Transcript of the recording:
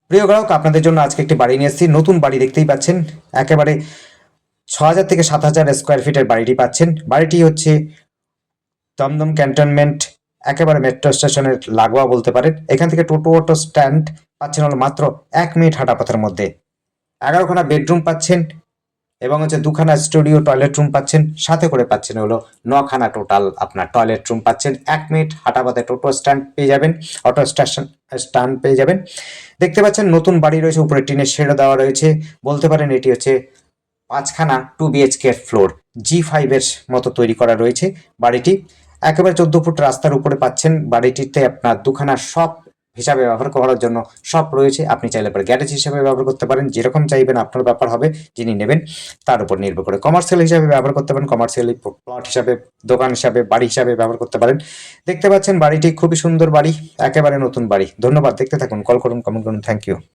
প্রিয় গ্রাহক, আপনাদের জন্য আজকে একটি বাড়ি নিয়ে এসেছি। নতুন বাড়ি দেখতেই পাচ্ছেন, একেবারে ৬,০০০ থেকে ৭,০০০ স্কোয়ার ফিটের বাড়িটি পাচ্ছেন। বাড়িটি হচ্ছে দমদম ক্যান্টনমেন্ট, একেবারে মেট্রো স্টেশনের লাগোয়া বলতে পারেন। এখান থেকে টোটো অটো স্ট্যান্ড পাচ্ছেন হলো মাত্র ১ মিনিট হাঁটা পথের মধ্যে। ১১খানা বেডরুম পাচ্ছেন এবং হচ্ছে ২খানা স্টুডিও টয়লেট রুম পাচ্ছেন, সাথে করে পাচ্ছেন হলো ৯খানা টোটাল আপনার টয়লেট রুম পাচ্ছেন। ১ মিনিট হাঁটা পথে টোটো স্ট্যান্ড পেয়ে যাবেন, অটো স্টেশন স্ট্যান্ড পেয়ে যাবেন। দেখতে পাচ্ছেন নতুন বাড়ি রয়েছে, উপরে টিনের শেডও দেওয়া রয়েছে। বলতে পারেন এটি হচ্ছে ৫খানা 2 BHK ফ্লোর, G5 এর মতো তৈরি করা রয়েছে বাড়িটি। একেবারে ১৪ ফুট রাস্তার উপরে পাচ্ছেন। বাড়িটিতে আপনার ২খানা শপ হিসাবে ব্যবহার করার জন্য শপ রয়েছে। আপনি চাইলে পরে গ্যারেজ হিসাবে ব্যবহার করতে পারেন। যেরকম চাইবেন আপনার ব্যাপার হবে, যিনি নেবেন তার উপর নির্ভর করে। কমার্শিয়াল হিসাবে ব্যবহার করতে পারেন, কমার্শিয়ালি প্লট হিসাবে, দোকান হিসাবে, বাড়ি হিসাবে ব্যবহার করতে পারেন। দেখতে পাচ্ছেন বাড়িটি খুবই সুন্দর বাড়ি, একেবারে নতুন বাড়ি। ধন্যবাদ, দেখতে থাকুন, কল করুন, কমেন্ট করুন। Thank you.